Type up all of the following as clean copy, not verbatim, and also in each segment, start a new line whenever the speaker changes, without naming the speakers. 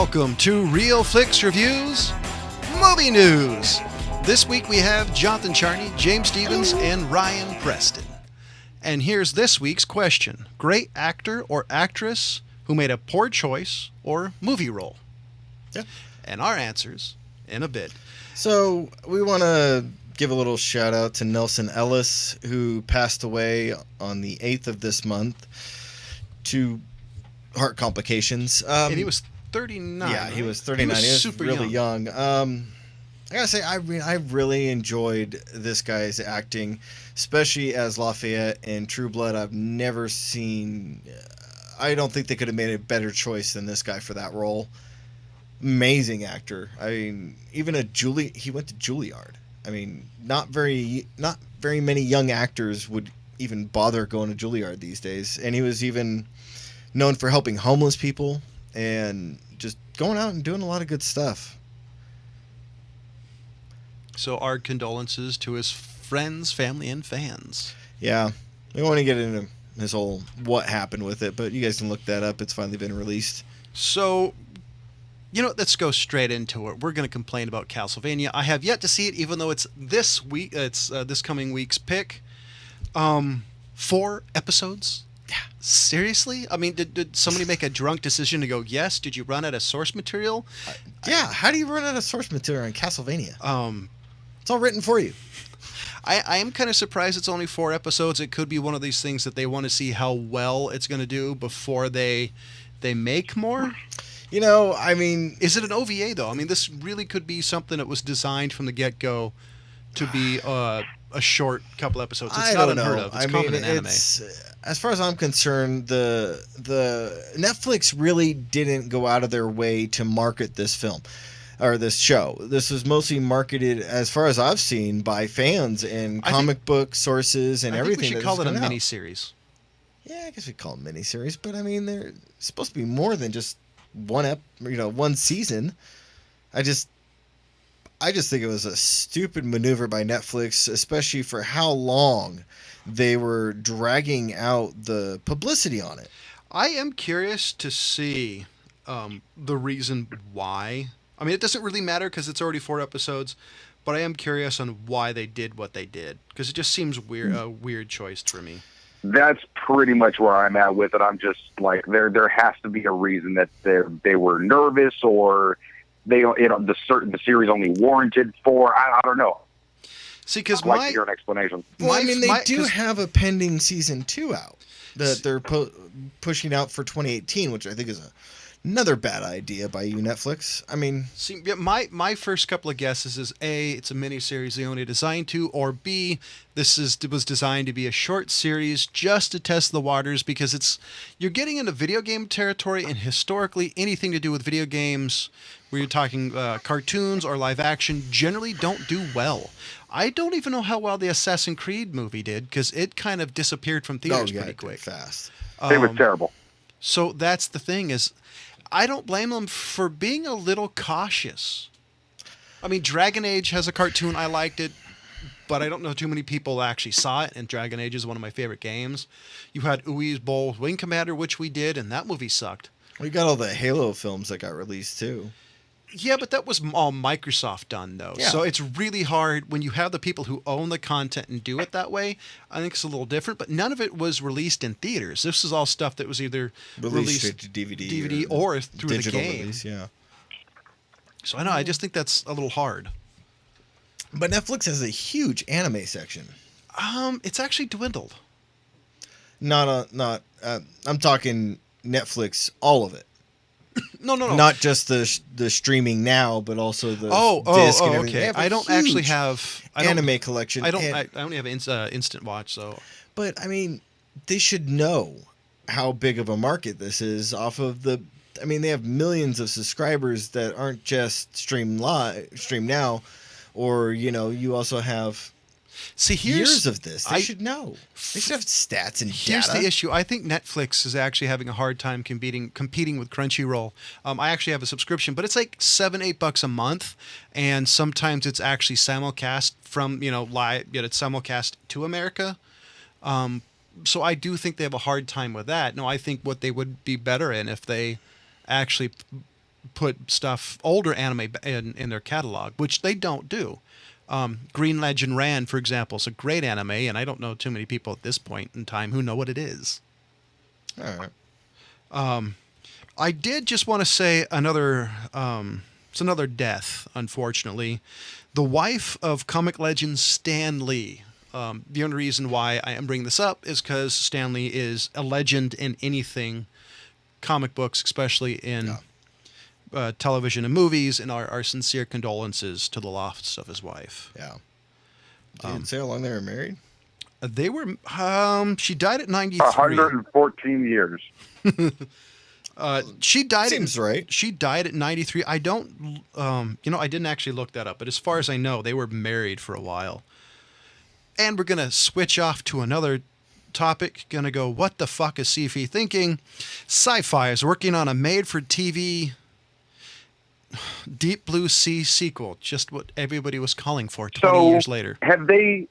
Welcome to Real Flix Reviews Movie News. This week we have Jonathan Charney, James Stevens, and Ryan Preston. And here's this week's question. Great actor or actress who made a poor choice or movie role?
Yeah.
And our answers in a bit.
So we want to give a little shout out to Nelson Ellis, who passed away on the 8th of this month to heart complications.
And he was 39.
Yeah,
right?
he was 39.
He was
super really young. I gotta say, I really enjoyed this guy's acting, especially as Lafayette in True Blood. I've never seen. I don't think they could have made a better choice than this guy for that role. Amazing actor. I mean, even he went to Juilliard. I mean, not very many young actors would even bother going to Juilliard these days. And he was even known for helping homeless people and just going out and doing a lot of good stuff.
So our condolences to his friends, family, and fans.
Yeah, we want to get into his whole what happened with it, but you guys can look that up. It's finally been released.
So, let's go straight into it. We're going to complain about Castlevania. I have yet to see it, even though it's this week. It's this coming week's pick. 4 episodes.
Yeah.
Seriously? I mean, did somebody make a drunk decision to go, yes? Did you run out of source material?
Yeah, how do you run out of source material in Castlevania? It's all written for you.
I am kind of surprised it's only 4 episodes. It could be one of these things that they want to see how well it's going to do before they make more.
I mean...
Is it an OVA, though? I mean, this really could be something that was designed from the get-go to be a short couple episodes. It's not unheard of. It's common in anime.
As far as I'm concerned, the Netflix really didn't go out of their way to market this film or this show. This was mostly marketed, as far as I've seen, by fans and comic book sources and everything.
I think we should call it a miniseries.
Yeah, I guess we call it miniseries, but I mean, they're supposed to be more than just one season. I just think it was a stupid maneuver by Netflix, especially for how long they were dragging out the publicity on it.
I am curious to see the reason why. I mean, it doesn't really matter because it's already 4 episodes, but I am curious on why they did what they did because it just seems a weird choice for me.
That's pretty much where I'm at with it. I'm just like, there has to be a reason that they were nervous or the series only warranted for. I don't know.
See, because
I'd like to hear an explanation.
Well, I mean, they do have a pending season 2 out that they're pushing out for 2018, which I think is another bad idea by you, Netflix. I mean,
see, my first couple of guesses is A, it's a miniseries they only designed to, or B, this was designed to be a short series just to test the waters because you're getting into video game territory, and historically anything to do with video games where you're talking cartoons or live action generally don't do well. I don't even know how well the Assassin's Creed movie did because it kind of disappeared from theaters pretty quick.
Fast.
It was terrible.
So that's the thing is, I don't blame them for being a little cautious. I mean, Dragon Age has a cartoon. I liked it, but I don't know too many people actually saw it, and Dragon Age is one of my favorite games. You had Uwee's Bowl Wing Commander, which we did, and that movie sucked.
We got all the Halo films that got released, too.
Yeah, but that was all Microsoft done, though. Yeah. So it's really hard when you have the people who own the content and do it that way. I think it's a little different, but none of it was released in theaters. This is all stuff that was either released
to DVD
or through the game.
Release, yeah.
So I just think that's a little hard.
But Netflix has a huge anime section.
It's actually dwindled.
I'm talking Netflix, all of it.
No.
Not just the streaming now, but also the disc and everything.
Okay. I don't actually have
anime collection.
I only have Instant Watch, so.
But I mean, they should know how big of a market this is off of the. I mean, they have millions of subscribers that aren't just stream now, or you also have.
See,
years of this. They should know. They should have stats and data.
Here's the issue. I think Netflix is actually having a hard time competing with Crunchyroll. I actually have a subscription, but it's like $7-8 a month, and sometimes it's actually simulcast from live. It's simulcast to America. So I do think they have a hard time with that. No, I think what they would be better in if they actually put stuff, older anime in their catalog, which they don't do. Green Legend Ran, for example, is a great anime, and I don't know too many people at this point in time who know what it is.
All right.
I did just want to say it's another death, unfortunately. The wife of comic legend Stan Lee. The only reason why I am bringing this up is because Stan Lee is a legend in anything, comic books, especially in television and movies, and our sincere condolences to the loss of his wife.
Yeah. Did say how long they were married?
They were. She died at 93.
114 years.
She died.
Seems right.
She died at 93. I don't. I didn't actually look that up, but as far as I know, they were married for a while. And we're gonna switch off to another topic. Gonna go. What the fuck is Sci-Fi thinking? Sci-Fi is working on a made-for-TV Deep Blue Sea sequel. Just what everybody was calling for 20 years later.
Have they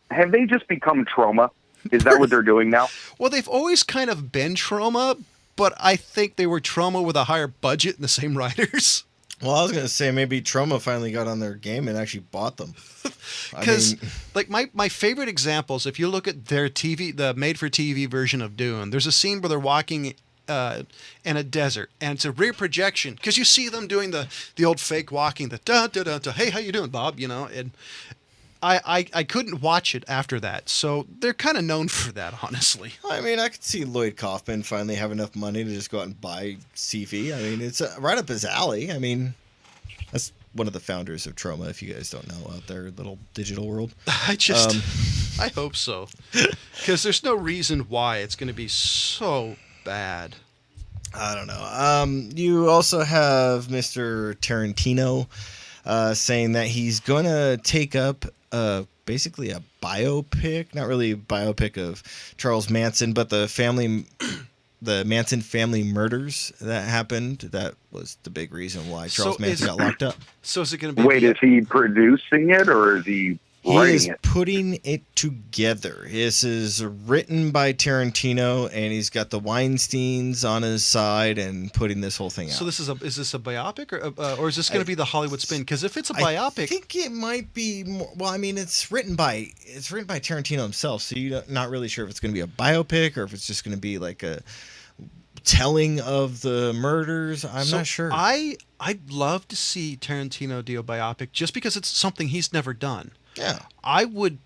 just become Trauma? Is that what they're doing now?
Well, they've always kind of been Trauma, but I think they were Trauma with a higher budget and the same writers.
Well, I was going to say maybe Trauma finally got on their game and actually bought them.
Because, like, my favorite examples, if you look at their the made-for-TV version of Dune, there's a scene where they're walking in a desert, and it's a rear projection, because you see them doing the old fake walking, the da-da-da-da, hey, how you doing, Bob? And I couldn't watch it after that, so they're kind of known for that, honestly.
I mean, I could see Lloyd Kaufman finally have enough money to just go out and buy Sci-Fi. I mean, it's right up his alley. I mean, that's one of the founders of Trauma, if you guys don't know, out there, little digital world.
I hope so, because there's no reason why it's going to be so bad.
I don't know. You also have Mr. Tarantino saying that he's going to take up basically a biopic, not really a biopic of Charles Manson, but the Manson family murders that happened. That was the big reason why Charles Manson got locked up.
So is it going to be...
Wait, is he producing it or is he writing
is
it?
Putting it together. This is written by Tarantino, and he's got the Weinsteins on his side and putting this whole thing out.
So is this a biopic, or is this going to be the Hollywood spin? Because if it's a biopic,
I think it might be more. Well, I mean, it's written by Tarantino himself, so you're not really sure if it's going to be a biopic or if it's just going to be like a telling of the murders. I'm not sure.
I'd love to see Tarantino do a biopic just because it's something he's never done.
Yeah,
I would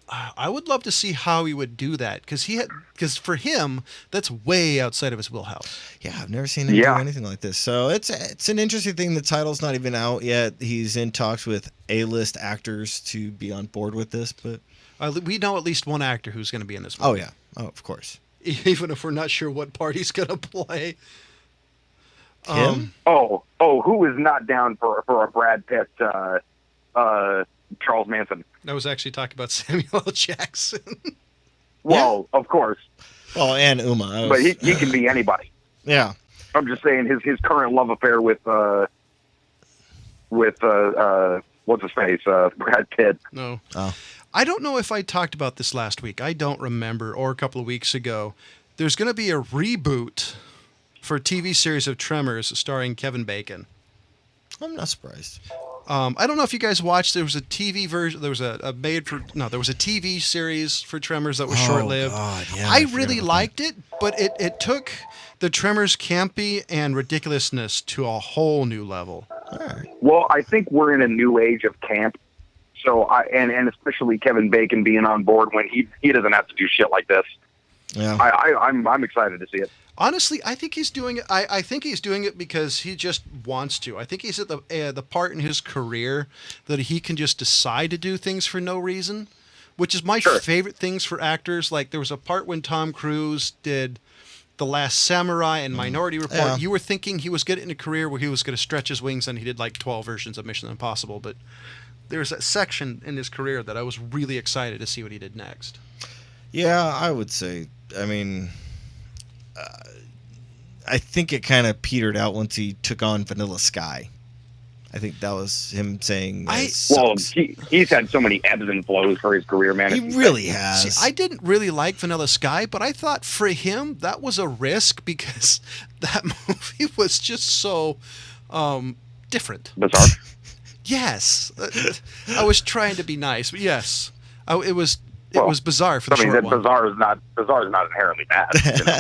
love to see how he would do that, because for him that's way outside of his wheelhouse.
Yeah, I've never seen him do anything like this. So it's an interesting thing. The title's not even out yet. He's in talks with A-list actors to be on board with this, but
we know at least one actor who's going to be in this movie.
Oh yeah, of course.
Even if we're not sure what part he's going to play.
Him?
Who is not down for a Brad Pitt? Charles Manson.
I was actually talking about Samuel L. Jackson.
Well, of course.
Well, and Uma.
But he can be anybody.
Yeah.
I'm just saying his current love affair with what's his face? Brad Pitt.
No.
Oh.
I don't know if I talked about this last week. I don't remember, or a couple of weeks ago. There's going to be a reboot for a TV series of Tremors starring Kevin Bacon.
I'm not surprised.
I don't know if you guys watched. There was a TV version. There was there was a TV series for Tremors that was short-lived.
God, yeah,
I really liked it, but it took the Tremors campy and ridiculousness to a whole new level.
All right.
Well, I think we're in a new age of camp. So and especially Kevin Bacon being on board when he doesn't have to do shit like this.
Yeah.
I'm excited to see it.
Honestly, I think he's doing it. I think he's doing it because he just wants to. I think he's at the part in his career that he can just decide to do things for no reason, which is my favorite things for actors. Like there was a part when Tom Cruise did The Last Samurai and Minority Report.
Yeah.
You were thinking he was getting a career where he was going to stretch his wings, and he did like 12 versions of Mission Impossible. But there's that section in his career that I was really excited to see what he did next.
Yeah, I would say. I mean, I think it kind of petered out once he took on Vanilla Sky. I think that was him saying.
He's had so many ebbs and flows for his career, man.
He really has.
See, I didn't really like Vanilla Sky, but I thought for him that was a risk because that movie was just so Different.
Bizarre.
Yes. I was trying to be nice, but yes. It was
Well,
bizarre for the
I mean,
short
that
one.
bizarre is not inherently bad. You know?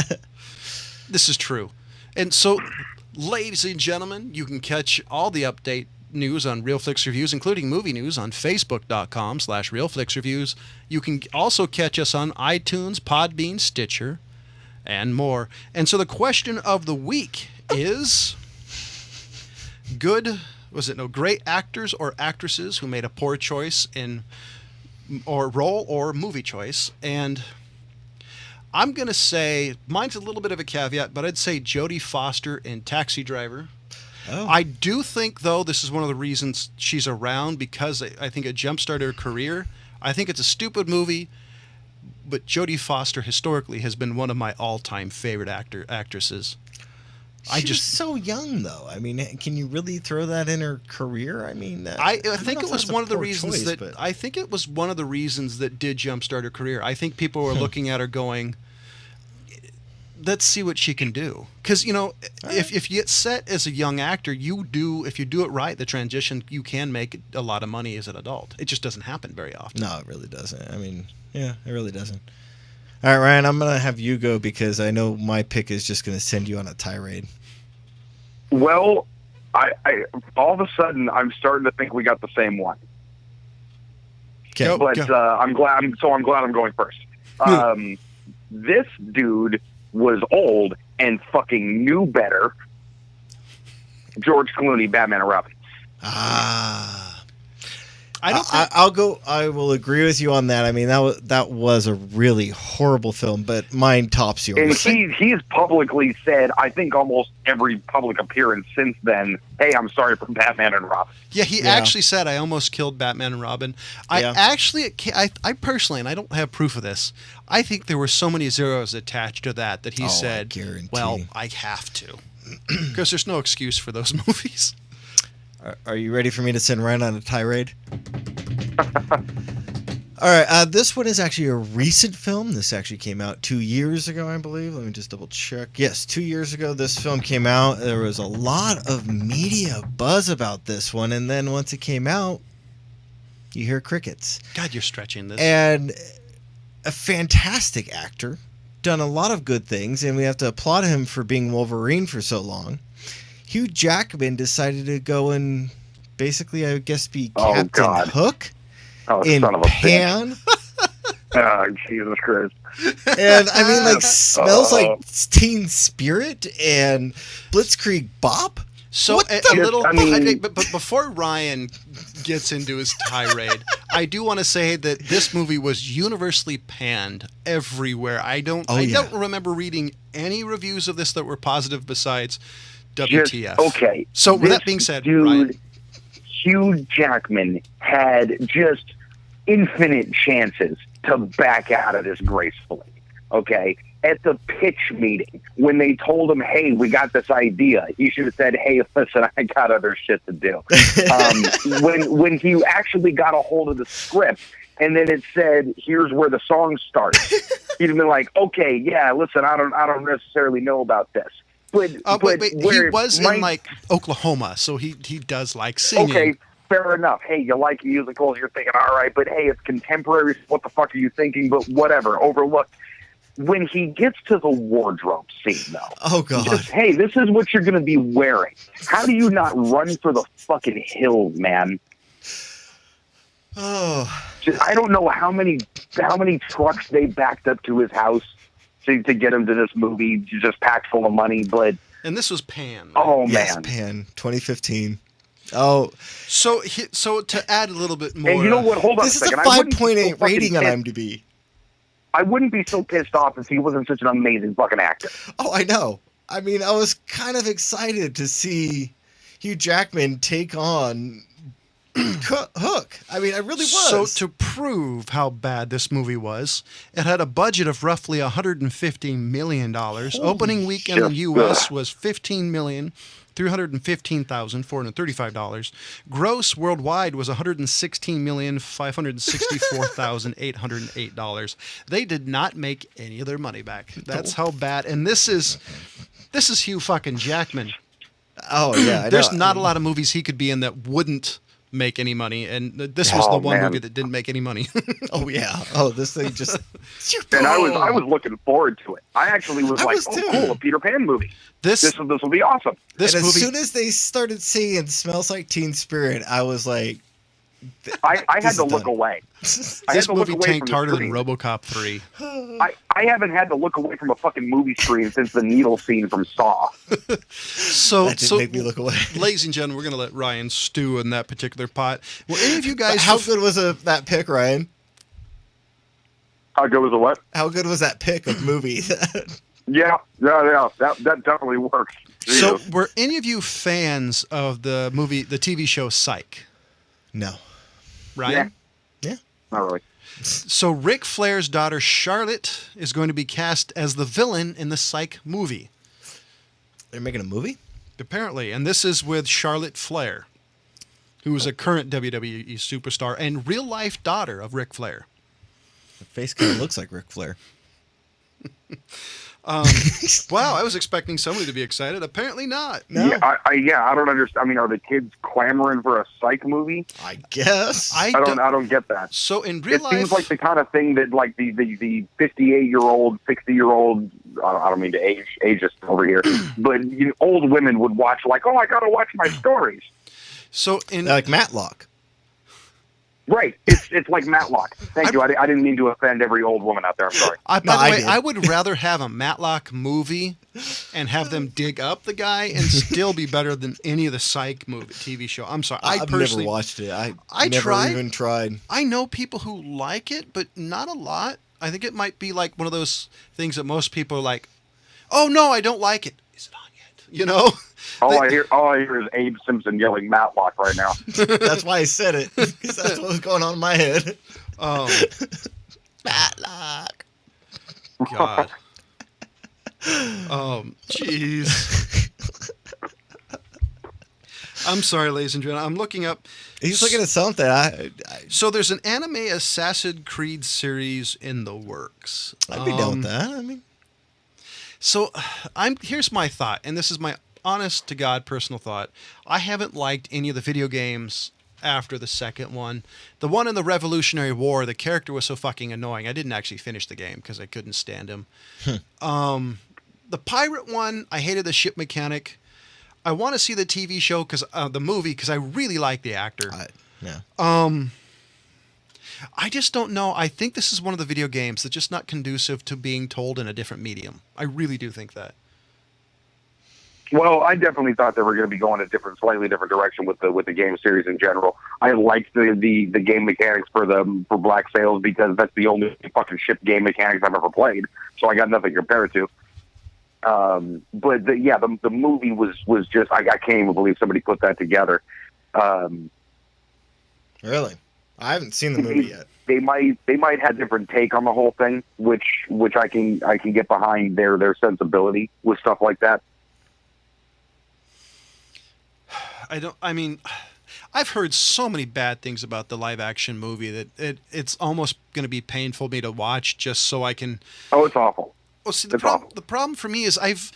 This is true. And so, ladies and gentlemen, you can catch all the update news on Real Flix Reviews, including movie news, on facebook.com/RealFlixReviews. You can also catch us on iTunes, Podbean, Stitcher, and more. And so the question of the week is great actors or actresses who made a poor choice in or role or movie choice. And I'm going to say mine's a little bit of a caveat, but I'd say Jodie Foster in Taxi Driver.
Oh.
I do think, though, this is one of the reasons she's around, because I think it jumpstarted her career. I think it's a stupid movie, but Jodie Foster historically has been one of my all-time favorite actresses.
She was so young, though. I mean, can you really throw that in her career? I mean,
I think it was one of the reasons
choice,
that I think it was one of the reasons that did jumpstart her career. I think people were looking at her going, let's see what she can do. Because, if you get set as a young actor, if you do it right, the transition, you can make a lot of money as an adult. It just doesn't happen very often.
No, it really doesn't. I mean, yeah, it really doesn't. All right, Ryan, I'm going to have you go because I know my pick is just going to send you on a tirade.
Well, I all of a sudden I'm starting to think we got the same one.
Okay.
But I'm glad I'm going first. This dude was old and fucking knew better. George Clooney, Batman and Robin.
I'll go. I will agree with you on that. I mean, that was a really horrible film, but mine tops yours.
And he's publicly said, I think almost every public appearance since then, hey, I'm sorry for Batman and Robin.
Yeah, he actually said, I almost killed Batman and Robin. I personally, and I don't have proof of this, I think there were so many zeros attached to that he said, well, I have to. Because there's no excuse for those movies.
Are you ready for me to send Ryan on a tirade? All right, this one is actually a recent film. This actually came out 2 years ago, I believe. Let me just double check. Yes, 2 years ago this film came out. There was a lot of media buzz about this one, and then once it came out, you hear crickets.
God, you're stretching this.
And a fantastic actor, done a lot of good things, and we have to applaud him for being Wolverine for so long. Hugh Jackman decided to go and basically, I guess, be Captain Hook in
son of a
Pan.
Oh, Jesus Christ.
And, I mean, smells like Teen Spirit and Blitzkrieg Bop.
So, but before Ryan gets into his tirade, I do want to say that this movie was universally panned everywhere. I don't remember reading any reviews of this that were positive besides WTF.
Okay.
So with that being said,
dude,
Ryan.
Hugh Jackman had just infinite chances to back out of this gracefully. Okay. At the pitch meeting, when they told him, hey, we got this idea, he should have said, hey, listen, I got other shit to do. When he actually got a hold of the script and then it said, here's where the song starts, he'd have been like, okay, yeah, listen, I don't necessarily know about this. But
he was in Oklahoma, so he does like singing.
Okay, fair enough. Hey, you like musicals? You're thinking, all right, but hey, it's contemporary. What the fuck are you thinking? But whatever, overlooked. When he gets to the wardrobe scene, though,
oh god,
just, hey, this is what you're going to be wearing. How do you not run for the fucking hills, man?
Oh,
I don't know how many trucks they backed up to his house to get him to this movie, just packed full of money. But
and this was Pan. Right?
Oh
yes,
man,
Pan, 2015. Oh,
so to add a little bit more,
and you know what? Hold on
this
a second.
This is a 5.8 rating on IMDb.
I wouldn't be so pissed off if he wasn't such an amazing fucking actor.
Oh, I know. I mean, I was kind of excited to see Hugh Jackman take on Hook. I mean, I really was.
So to prove how bad this movie was, it had a budget of roughly $115 million. Opening weekend in the U.S. was $15,315,435. Gross worldwide was $116,564,808. They did not make any of their money back. That's how bad. And this is Hugh fucking Jackman.
Oh yeah, I
There's
know.
not a lot of movies he could be in that wouldn't make any money, and this was the
Oh,
one
man.
movie that didn't make any money.
Oh yeah. Oh, this thing just.
And I was looking forward to it. I actually was
I
like,
was
oh,
too.
cool, a Peter Pan movie.
this
This will be awesome.
this
and as
movie
soon as they started singing "Smells Like Teen Spirit," I was like,
I had
This
to
is
look
done.
away. I had
this
to look
movie
away
tanked
from the
harder than
screen.
RoboCop 3.
I haven't had to look away from a fucking movie screen since the needle scene from Saw.
So
that didn't make me look away.
ladies and gentlemen, we're gonna let Ryan stew in that particular pot. Well, any of you guys
How good was that pick, Ryan?
How good was the what?
How good was that pick of movie?
Yeah. That definitely works.
So,
Jesus.
were any of you fans of the TV show Psych?
No.
Ryan?
Yeah.
Not really.
So, Ric Flair's daughter Charlotte is going to be cast as the villain in the Psych movie,
They're making a movie?
apparently. And this is with Charlotte Flair, who is a current WWE superstar and real life daughter of Ric Flair.
The face kind of looks like Ric Flair.
Wow, I was expecting somebody to be excited. Apparently not.
No.
Yeah, I don't understand. I mean, are the kids clamoring for a Psych movie?
I guess.
I don't get that.
So in real
It
life,
seems like the kind of thing that like the 58-year-old, 60-year-old, I don't mean to age us over here, but old women would watch like, oh, I got to watch my stories.
so in
Like Matlock.
Right. It's like Matlock. Thank you. I didn't mean to offend every old woman out there. I'm sorry.
by
No,
the
I
way,
did.
I would rather have a Matlock movie and have them dig up the guy and still be better than any of the Psych movie TV show. I'm sorry.
I've
personally
never watched it. I
I
never
tried.
even tried.
I know people who like it, but not a lot. I think it might be like one of those things that most people are like, "Oh no, I don't like it." Is it on yet? You know?
All I hear is Abe Simpson yelling Matlock right now.
That's why I said it. Because that's what was going on in my head.
Um,
Matlock.
God. Jeez. I'm sorry, ladies and gentlemen. I'm looking up.
He's looking at something.
So there's an anime Assassin's Creed series in the works.
I'd be down with that. I mean,
So here's my thought, and this is my honest to God personal thought. I haven't liked any of the video games after the second one. The one in the Revolutionary War, the character was so fucking annoying. I didn't actually finish the game because I couldn't stand him. The pirate one, I hated the ship mechanic. I want to see the TV show the movie because I really like the actor.
yeah.
I just don't know. I think this is one of the video games that's just not conducive to being told in a different medium. I really do think that.
Well, I definitely thought they were going to be going a slightly different direction with the game series in general. I liked the game mechanics for Black Sails because that's the only fucking ship game mechanics I've ever played. So I got nothing to compare it to. But the movie was just I can't even believe somebody put that together.
Really? I haven't seen the movie yet.
They might have a different take on the whole thing, which I can get behind their sensibility with stuff like that.
I've heard so many bad things about the live action movie that it's almost going to be painful for me to watch just so I can.
Oh, it's awful.
Well, see,
It's awful.
the problem for me is I've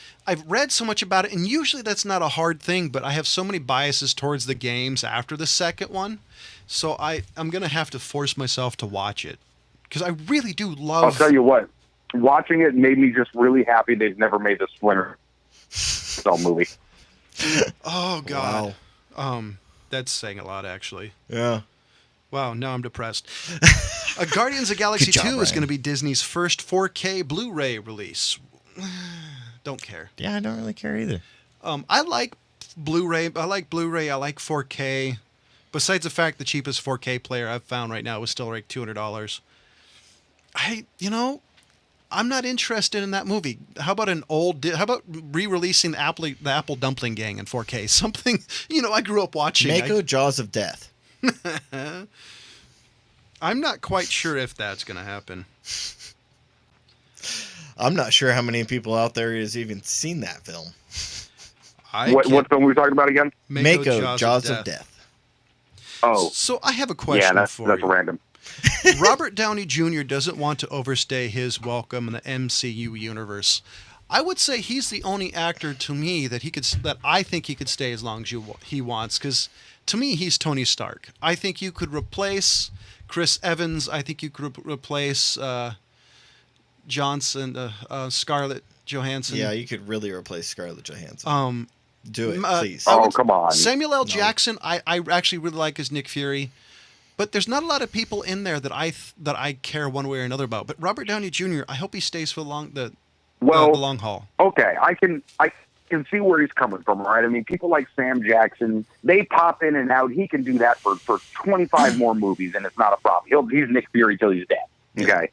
read so much about it, and usually that's not a hard thing, but I have so many biases towards the games after the second one, so I'm going to have to force myself to watch it because I really do love.
I'll tell you what, watching it made me just really happy they've never made the Splinter Cell movie.
Oh God.
Wow.
That's saying a lot, actually.
Yeah.
Wow, now I'm depressed. Guardians of the Galaxy
Good job,
2 is
Ryan.
going to be Disney's first 4K Blu-ray release. Don't care.
Yeah, I don't really care either.
I like Blu-ray. I like 4K. Besides the fact the cheapest 4K player I've found right now is still like $200. I'm not interested in that movie. How about how about re-releasing the Apple Dumpling Gang in 4K? Something, I grew up watching.
Mako Jaws of Death.
I'm not quite sure if that's going to happen.
I'm not sure how many people out there has even seen that film.
What film were we talking about again?
Mako Jaws of Death.
Oh,
So I have a
yeah,
question
that's
for you.
random.
Robert Downey Jr. doesn't want to overstay his welcome in the MCU universe. I would say he's the only actor to me that I think he could stay as long as he wants. Because to me, he's Tony Stark. I think you could replace Chris Evans. I think you could replace Scarlett Johansson.
Yeah, you could really replace Scarlett Johansson.
Um,
Do it, please.
Come on.
Samuel L. Jackson, I actually really like as Nick Fury. But there's not a lot of people in there that I care one way or another about. But Robert Downey Jr., I hope he stays for the long haul.
Okay, I can see where he's coming from, right? I mean, people like Sam Jackson, they pop in and out. He can do that for 25 more movies, and it's not a problem. He's Nick Fury till he's dead. Okay,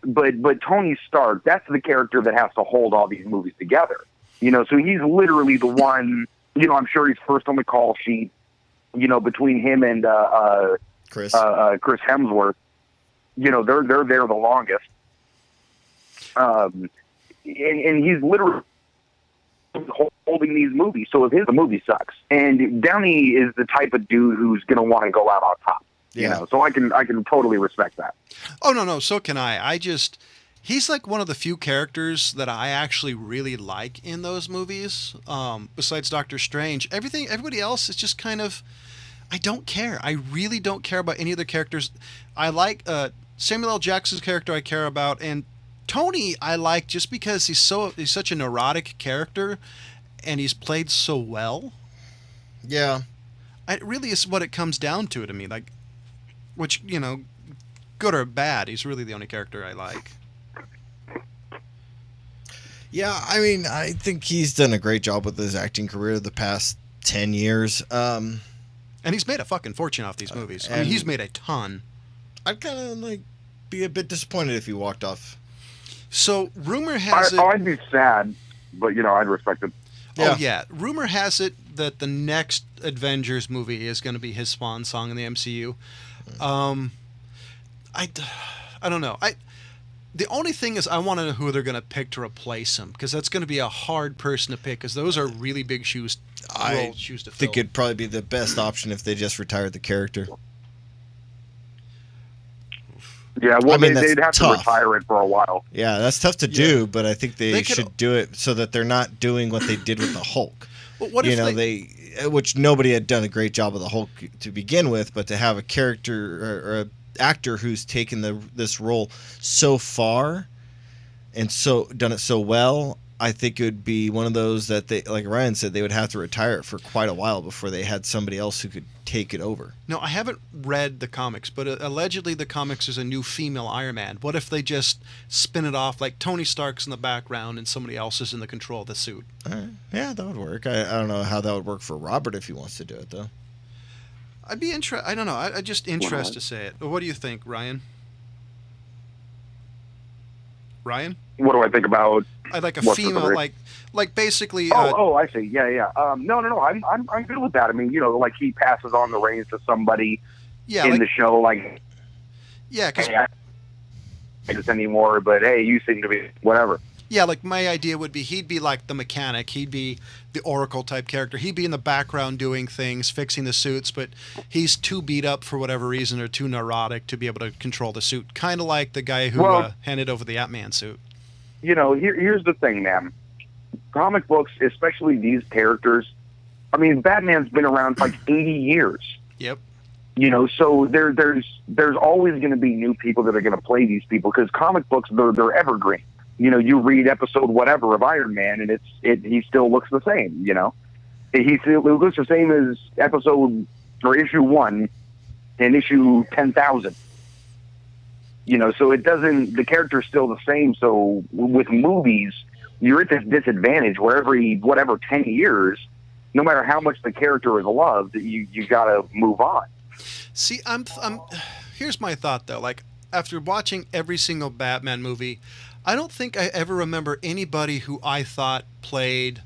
but Tony Stark, that's the character that has to hold all these movies together. So he's literally the one. I'm sure he's first on the call sheet. Between him and Chris Hemsworth, they're there the longest. And he's literally holding these movies. So if the movie sucks, and Downey is the type of dude who's going to want to go out on top. So I can totally respect that.
Oh no, so can I. He's like one of the few characters that I actually really like in those movies. Besides Doctor Strange, everybody else is just kind of. I don't care. I really don't care about any of the characters. I like Samuel L. Jackson's character. I care about, and Tony I like just because he's such a neurotic character, and he's played so well.
Yeah,
It really is what it comes down to me. Like, which good or bad, he's really the only character I like.
Yeah, I mean, I think he's done a great job with his acting career the past 10 years.
And he's made a fucking fortune off these movies. I mean, he's made a ton.
I'd kind of be a bit disappointed if he walked off.
So rumor has it.
I'd be sad, but I'd respect it.
Yeah. Oh yeah, rumor has it that the next Avengers movie is going to be his swan song in the MCU. I don't know. The only thing is I want to know who they're going to pick to replace him, because that's going to be a hard person to pick, because those are really big shoes to fill.
I think it'd probably be the best option if they just retired the character.
Yeah, well, they'd have to retire it for a while.
Yeah, that's tough to do, but I think they should do it so that they're not doing what they did with the Hulk.
Well, what if
which nobody had done a great job of the Hulk to begin with, but to have a character or a actor who's taken this role so far and so done it so well, I think it would be one of those that they, like Ryan said, they would have to retire it for quite a while before they had somebody else who could take it over.
No, I haven't read the comics, but allegedly the comics is a new female Iron Man. What if they just spin it off like Tony Stark's in the background and somebody else is in the control of the suit?
Yeah, that would work. I don't know how that would work for Robert if he wants to do it, though.
I'd be interested. I don't know. I'm just interested to say it. What do you think, Ryan? Ryan?
What do I think about?
I'd like a female, like basically.
I see. Yeah. No. I'm good with that. I mean, like he passes on the reins to somebody in the show, like.
Yeah, because.
Hey, I don't do this anymore, but hey, you seem to be whatever.
Yeah, like my idea would be he'd be like the mechanic. He'd be the Oracle type character. He'd be in the background doing things, fixing the suits, but he's too beat up for whatever reason or too neurotic to be able to control the suit. Kind of like the guy who handed over the Ant-Man suit.
Here's the thing, man. Comic books, especially these characters, I mean, Batman's been around for like 80 years.
Yep.
So there's always going to be new people that are going to play these people because comic books, they're evergreen. You read episode whatever of Iron Man, and he still looks the same. He still looks the same as episode or issue 1 and issue 10,000. So it doesn't. The character's still the same. So with movies, you're at this disadvantage where every 10 years, no matter how much the character is loved, you got to move on.
See, I'm. Here's my thought though. Like after watching every single Batman movie, I don't think I ever remember anybody who I thought played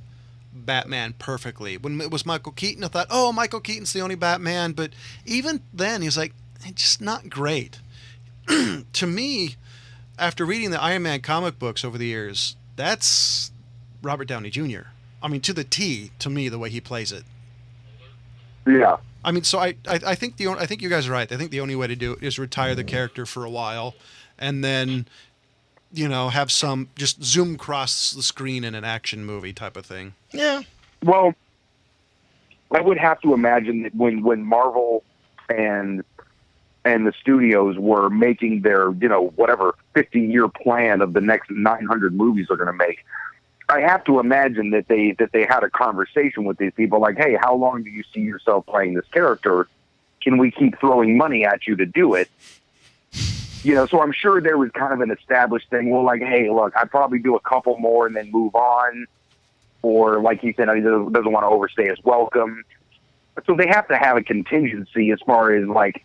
Batman perfectly. When it was Michael Keaton, I thought, oh, Michael Keaton's the only Batman. But even then, he's like, just not great. To me, after reading the Iron Man comic books over the years, that's Robert Downey Jr. I mean, to the T, to me, the way he plays it.
Yeah.
I mean, so I think I think you guys are right. I think the only way to do it is retire the character for a while, and then have some just zoom across the screen in an action movie type of thing.
Yeah.
Well, I would have to imagine that when Marvel and the studios were making their, whatever 50-year plan of the next 900 movies they're going to make, I have to imagine that they had a conversation with these people like, hey, how long do you see yourself playing this character? Can we keep throwing money at you to do it? So I'm sure there was kind of an established thing. Well, like, hey, look, I'd probably do a couple more and then move on. Or like he said, he doesn't want to overstay his welcome. So they have to have a contingency as far as like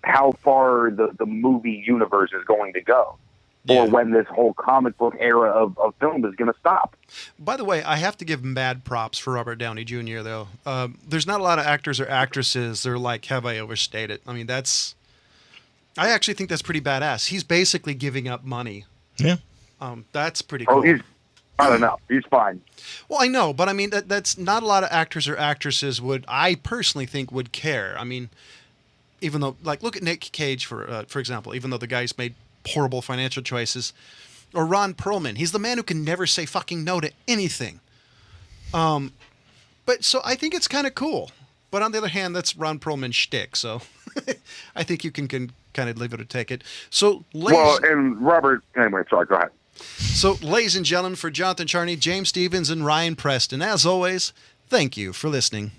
how far the movie universe is going to go, or when this whole comic book era of film is going to stop.
By the way, I have to give mad props for Robert Downey Jr., though. There's not a lot of actors or actresses that are like, have I overstayed it? I mean, I actually think that's pretty badass. He's basically giving up money.
Yeah.
That's pretty cool.
I don't know. He's fine.
Well, I know, but I mean, that's not a lot of actors or actresses I personally think would care. I mean, even though, like, look at Nick Cage, for example, even though the guy's made horrible financial choices, or Ron Perlman. He's the man who can never say fucking no to anything. But so I think it's kind of cool. But on the other hand, that's Ron Perlman's shtick, so I think you can kind of leave it or take it. So,
and Robert, anyway, sorry, go ahead.
So, ladies and gentlemen, for Jonathan Charney, James Stevens, and Ryan Preston, as always, thank you for listening.